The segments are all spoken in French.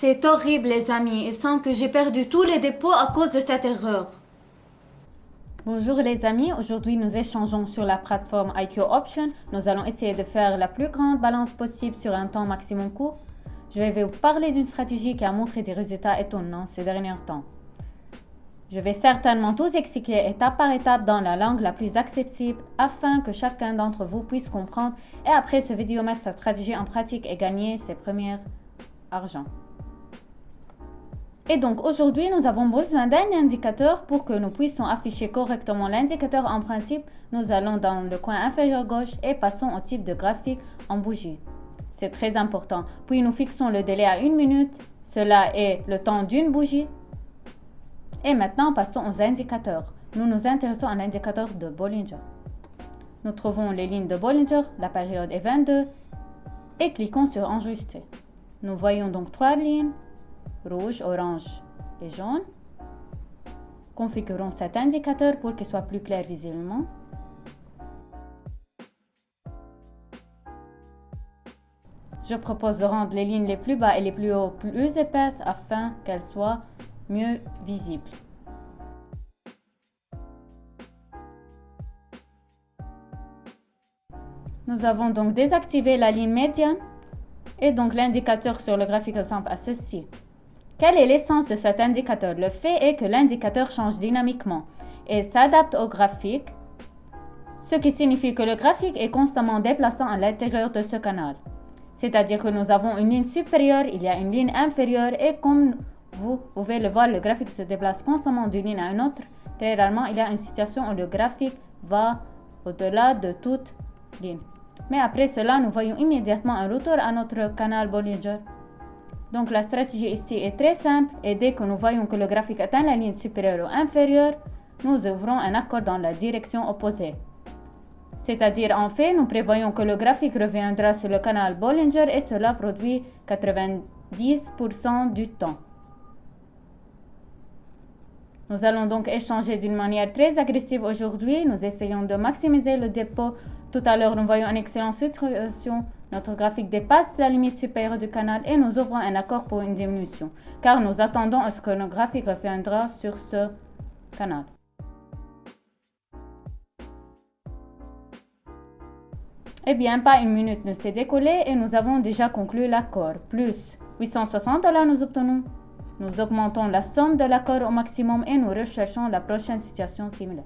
C'est horrible les amis, il semble que j'ai perdu tous les dépôts à cause de cette erreur. Bonjour les amis, aujourd'hui nous échangeons sur la plateforme IQ Option. Nous allons essayer de faire la plus grande balance possible sur un temps maximum court. Je vais vous parler d'une stratégie qui a montré des résultats étonnants ces derniers temps. Je vais certainement tous expliquer étape par étape dans la langue la plus accessible afin que chacun d'entre vous puisse comprendre et après ce vidéo mettre sa stratégie en pratique et gagner ses premiers argent. Et donc aujourd'hui, nous avons besoin d'un indicateur pour que nous puissions afficher correctement l'indicateur. En principe, nous allons dans le coin inférieur gauche et passons au type de graphique en bougie. C'est très important. Puis nous fixons le délai à 1 minute. Cela est le temps d'une bougie. Et maintenant, passons aux indicateurs. Nous nous intéressons à l'indicateur de Bollinger. Nous trouvons les lignes de Bollinger, la période est 22 et cliquons sur enregistrer. Nous voyons donc 3 lignes. Rouge, orange et jaune. Configurons cet indicateur pour qu'il soit plus clair visiblement. Je propose de rendre les lignes les plus bas et les plus hauts plus épaisses afin qu'elles soient mieux visibles. Nous avons donc désactivé la ligne médiane et donc l'indicateur sur le graphique ressemble à ceci. Quelle est l'essence de cet indicateur? Le fait est que l'indicateur change dynamiquement et s'adapte au graphique, ce qui signifie que le graphique est constamment déplaçant à l'intérieur de ce canal. C'est-à-dire que nous avons une ligne supérieure, il y a une ligne inférieure et comme vous pouvez le voir, le graphique se déplace constamment d'une ligne à une autre. Très rarement, il y a une situation où le graphique va au-delà de toute ligne. Mais après cela, nous voyons immédiatement un retour à notre canal Bollinger. Donc la stratégie ici est très simple et dès que nous voyons que le graphique atteint la ligne supérieure ou inférieure, nous ouvrons un accord dans la direction opposée. C'est-à-dire en fait, nous prévoyons que le graphique reviendra sur le canal Bollinger et cela produit 90% du temps. Nous allons donc échanger d'une manière très agressive aujourd'hui. Nous essayons de maximiser le dépôt. Tout à l'heure, nous voyons une excellente situation. Notre graphique dépasse la limite supérieure du canal et nous ouvrons un accord pour une diminution, car nous attendons à ce que notre graphique reviendra sur ce canal. Eh bien, pas une minute ne s'est décollée et nous avons déjà conclu l'accord. Plus $860 nous obtenons. Nous augmentons la somme de l'accord au maximum et nous recherchons la prochaine situation similaire.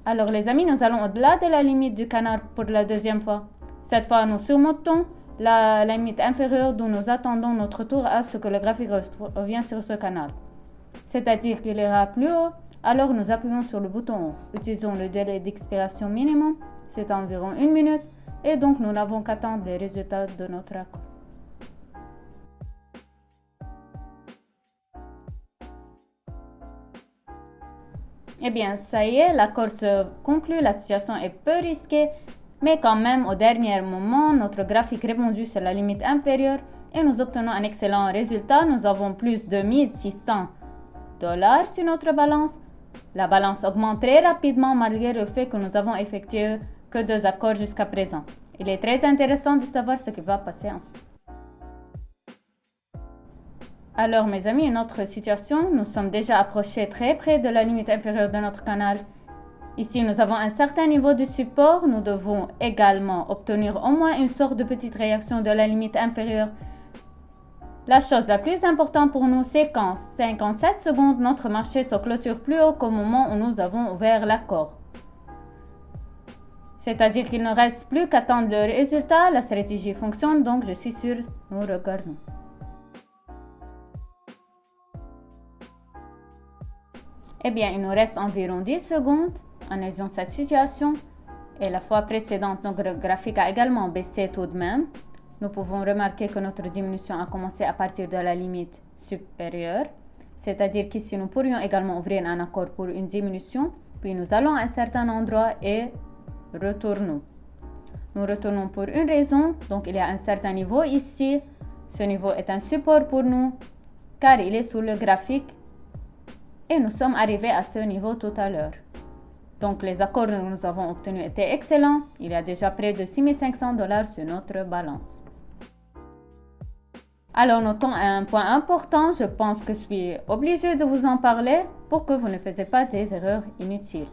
Alors les amis, nous allons au-delà de la limite du canal pour la deuxième fois. Cette fois, nous surmontons la limite inférieure d'où nous attendons notre tour à ce que le graphique revienne sur ce canal. C'est-à-dire qu'il ira plus haut, alors nous appuyons sur le bouton haut. Utilisons le délai d'expiration minimum, c'est environ 1 minute, et donc nous n'avons qu'attendre les résultats de notre accord. Eh bien, ça y est, l'accord se conclut, la situation est peu risquée, mais quand même, au dernier moment, notre graphique répondit sur la limite inférieure et nous obtenons un excellent résultat. Nous avons plus de $1 600 sur notre balance. La balance augmente très rapidement malgré le fait que nous avons effectué que 2 accords jusqu'à présent. Il est très intéressant de savoir ce qui va passer ensuite. Alors mes amis, notre situation, nous sommes déjà approchés très près de la limite inférieure de notre canal. Ici, nous avons un certain niveau de support. Nous devons également obtenir au moins une sorte de petite réaction de la limite inférieure. La chose la plus importante pour nous, c'est qu'en 57 secondes, notre marché se clôture plus haut qu'au moment où nous avons ouvert l'accord. C'est-à-dire qu'il ne reste plus qu'attendre le résultat. La stratégie fonctionne, donc je suis sûre, nous regardons. Eh bien, il nous reste environ 10 secondes. Analysons cette situation. Et la fois précédente, notre graphique a également baissé tout de même. Nous pouvons remarquer que notre diminution a commencé à partir de la limite supérieure. C'est-à-dire qu'ici, nous pourrions également ouvrir un accord pour une diminution. Puis nous allons à un certain endroit et retournons. Nous retournons pour une raison. Donc, il y a un certain niveau ici. Ce niveau est un support pour nous car il est sous le graphique. Et nous sommes arrivés à ce niveau tout à l'heure. Donc les accords que nous avons obtenus étaient excellents. Il y a déjà près de $6 500 sur notre balance. Alors notons un point important, je pense que je suis obligée de vous en parler pour que vous ne fassiez pas des erreurs inutiles.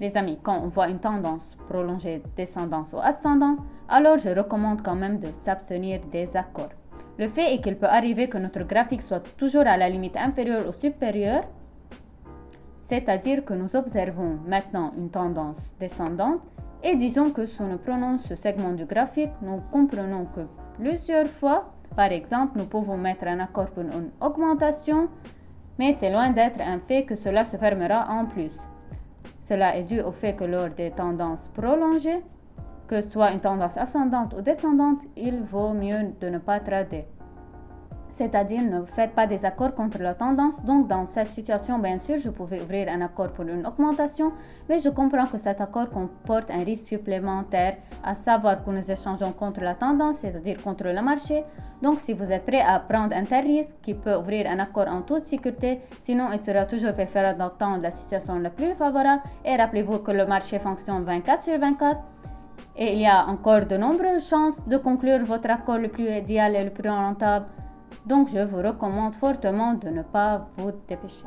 Les amis, quand on voit une tendance prolongée descendante ou ascendante, alors je recommande quand même de s'abstenir des accords. Le fait est qu'il peut arriver que notre graphique soit toujours à la limite inférieure ou supérieure, c'est-à-dire que nous observons maintenant une tendance descendante et disons que si nous prenons ce segment du graphique, nous comprenons que plusieurs fois, par exemple, nous pouvons mettre un accord pour une augmentation, mais c'est loin d'être un fait que cela se fermera en plus. Cela est dû au fait que lors des tendances prolongées, que ce soit une tendance ascendante ou descendante, il vaut mieux de ne pas trader. C'est-à-dire, ne faites pas des accords contre la tendance. Donc, dans cette situation, bien sûr, je pouvais ouvrir un accord pour une augmentation, mais je comprends que cet accord comporte un risque supplémentaire, à savoir que nous échangeons contre la tendance, c'est-à-dire contre le marché. Donc, si vous êtes prêt à prendre un tel risque, qui peut ouvrir un accord en toute sécurité, sinon il sera toujours préférable d'attendre la situation la plus favorable. Et rappelez-vous que le marché fonctionne 24 sur 24. Et il y a encore de nombreuses chances de conclure votre accord le plus idéal et le plus rentable. Donc, je vous recommande fortement de ne pas vous dépêcher.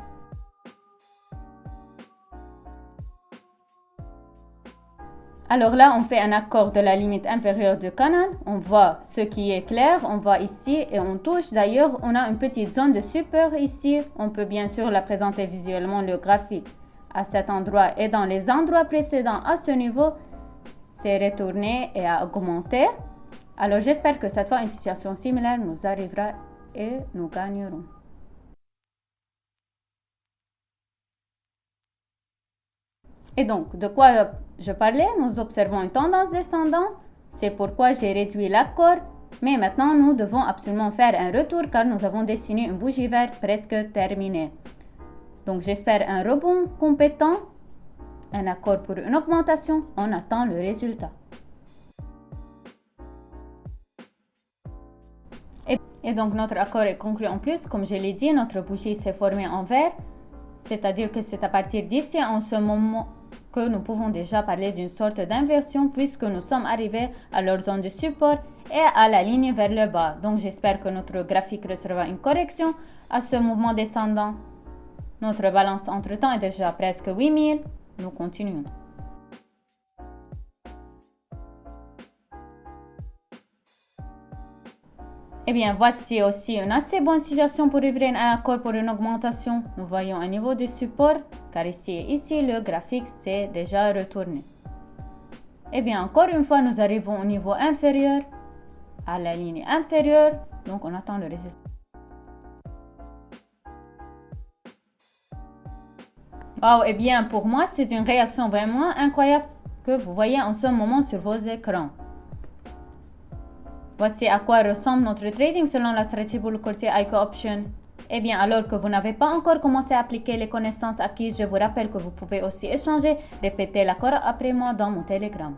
Alors là, on fait un accord de la limite inférieure du canal. On voit ce qui est clair. On voit ici et on touche. D'ailleurs, on a une petite zone de support ici. On peut bien sûr la présenter visuellement le graphique à cet endroit et dans les endroits précédents à ce niveau. C'est retourné et a augmenté. Alors, j'espère que cette fois, une situation similaire nous arrivera et nous gagnerons. Et donc, de quoi je parlais? Nous observons une tendance descendante. C'est pourquoi j'ai réduit l'accord. Mais maintenant, nous devons absolument faire un retour car nous avons dessiné une bougie verte presque terminée. Donc, j'espère un rebond compétent. Un accord pour une augmentation. On attend le résultat. Et donc, notre accord est conclu en plus. Comme je l'ai dit, notre bougie s'est formée en vert. C'est-à-dire que c'est à partir d'ici, en ce moment, que nous pouvons déjà parler d'une sorte d'inversion puisque nous sommes arrivés à leur zone de support et à la ligne vers le bas. Donc, j'espère que notre graphique recevra une correction à ce mouvement descendant. Notre balance entre-temps est déjà presque 8000. Nous continuons. Eh bien, voici aussi une assez bonne situation pour ouvrir un accord pour une augmentation. Nous voyons un niveau de support, car ici, le graphique s'est déjà retourné. Eh bien, encore une fois, nous arrivons au niveau inférieur, à la ligne inférieure. Donc, on attend le résultat. Wow, eh bien, pour moi, c'est une réaction vraiment incroyable que vous voyez en ce moment sur vos écrans. Voici à quoi ressemble notre trading selon la stratégie pour le courtier ICO Option. Eh bien, alors que vous n'avez pas encore commencé à appliquer les connaissances acquises, je vous rappelle que vous pouvez aussi échanger, répéter l'accord après moi dans mon Telegram.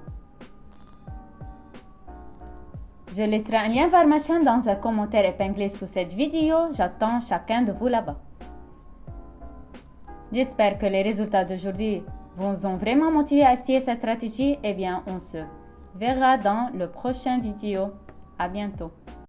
Je laisserai un lien vers ma chaîne dans un commentaire épinglé sous cette vidéo. J'attends chacun de vous là-bas. J'espère que les résultats d'aujourd'hui vous ont vraiment motivé à essayer cette stratégie. Eh bien, on se verra dans le prochain vidéo. À bientôt.